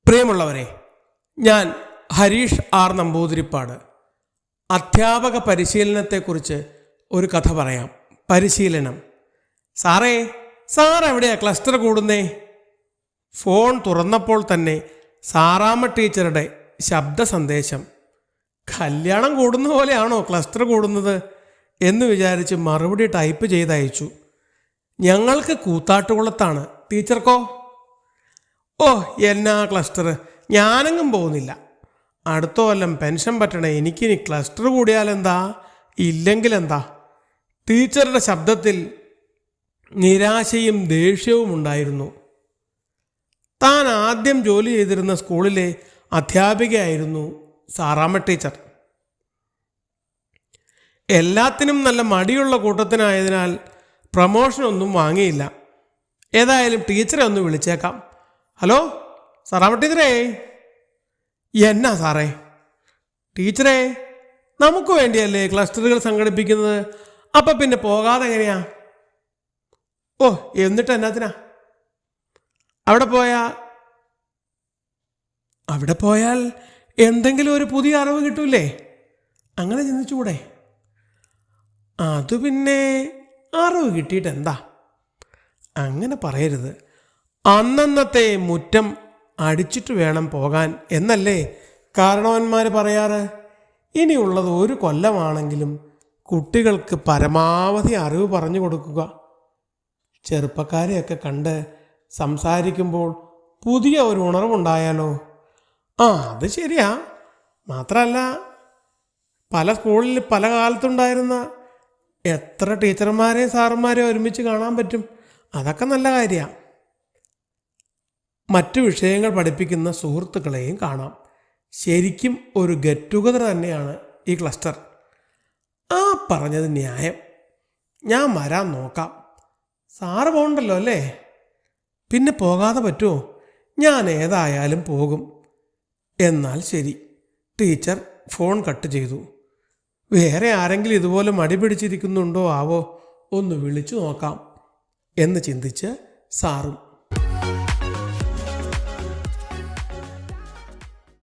പ്രിയമുള്ളവരെ, ഞാൻ ഹരീഷ് ആർ നമ്പൂതിരിപ്പാട്. അധ്യാപക പരിശീലനത്തെക്കുറിച്ച് ഒരു കഥ പറയാം. പരിശീലനം. സാർ എവിടെയാ ക്ലസ്റ്റർ കൂടുന്നേ? ഫോൺ തുറന്നപ്പോൾ തന്നെ സാറാമ്മ ടീച്ചറുടെ ശബ്ദ സന്ദേശം. കല്യാണം കൂടുന്ന പോലെയാണോ ക്ലസ്റ്റർ കൂടുന്നത് എന്ന് വിചാരിച്ച് മറുപടി ടൈപ്പ് ചെയ്തയച്ചു. ഞങ്ങൾക്ക് കൂത്താട്ടുകുളത്താണ്, ടീച്ചർക്കോ? ഓ, എന്നാ ക്ലസ്റ്റർ, ഞാനെങ്ങും പോകുന്നില്ല. അടുത്ത കൊല്ലം പെൻഷൻ പറ്റണേ, എനിക്കിനി ക്ലസ്റ്റർ കൂടിയാലെന്താ, ഇല്ലെങ്കിലെന്താ? ടീച്ചറുടെ ശബ്ദത്തിൽ നിരാശയും ദേഷ്യവും ഉണ്ടായിരുന്നു. താൻ ആദ്യം ജോലി ചെയ്തിരുന്ന സ്കൂളിലെ അധ്യാപികയായിരുന്നു സാറാമ്മ ടീച്ചർ. എല്ലാത്തിനും നല്ല മടിയുള്ള കൂട്ടത്തിനായതിനാൽ പ്രമോഷനൊന്നും വാങ്ങിയില്ല. ഏതായാലും ടീച്ചറെ ഒന്ന് വിളിച്ചേക്കാം. ഹലോ സാറാമ്മ ടീച്ചറേ. എന്നാ സാറേ? ടീച്ചറേ, നമുക്ക് വേണ്ടിയല്ലേ ക്ലസ്റ്ററുകൾ സംഘടിപ്പിക്കുന്നത്, അപ്പം പിന്നെ പോകാതെ എങ്ങനെയാ? ഓ, എന്നിട്ട് എന്നാത്തിനാ? അവിടെ പോയാൽ എന്തെങ്കിലും ഒരു പുതിയ അറിവ് കിട്ടൂലേ, അങ്ങനെ ചിന്തിച്ചുകൂടെ? അത് പിന്നെ അറിവ് കിട്ടിയിട്ട് എന്താ? അങ്ങനെ പറയരുത്. അന്നന്നത്തെ മുറ്റം അടിച്ചിട്ട് വേണം പോകാൻ എന്നല്ലേ കാരണവന്മാർ പറയാറ്. ഇനിയുള്ളത് ഒരു കൊല്ലമാണെങ്കിലും കുട്ടികൾക്ക് പരമാവധി അറിവ് പറഞ്ഞു കൊടുക്കുക. ചെറുപ്പക്കാരെയൊക്കെ കണ്ട് സംസാരിക്കുമ്പോൾ പുതിയ ഒരു ഉണർവുണ്ടായാലോ? അത് ശരിയാ. മാത്രമല്ല, പല സ്കൂളിൽ പല കാലത്തുണ്ടായിരുന്ന എത്ര ടീച്ചർമാരെയും സാറന്മാരെയും ഒരുമിച്ച് കാണാൻ പറ്റും. അതൊക്കെ നല്ല കാര്യമാണ്. മറ്റു വിഷയങ്ങൾ പഠിപ്പിക്കുന്ന സുഹൃത്തുക്കളെയും കാണാം. ശരിക്കും ഒരു ഗെറ്റ് ടുഗദർ തന്നെയാണ് ഈ ക്ലസ്റ്റർ. പറഞ്ഞത് ന്യായം. ഞാൻ വരാൻ നോക്കാം. സാറ് പോകണ്ടല്ലോ അല്ലേ? പിന്നെ പോകാതെ പറ്റുമോ? ഞാൻ ഏതായാലും പോകും. എന്നാൽ ശരി. ടീച്ചർ ഫോൺ കട്ട് ചെയ്തു. വേറെ ആരെങ്കിലും ഇതുപോലെ മടി പിടിച്ചിരിക്കുന്നുണ്ടോ ആവോ, ഒന്ന് വിളിച്ചു നോക്കാം എന്ന് ചിന്തിച്ച് സാറും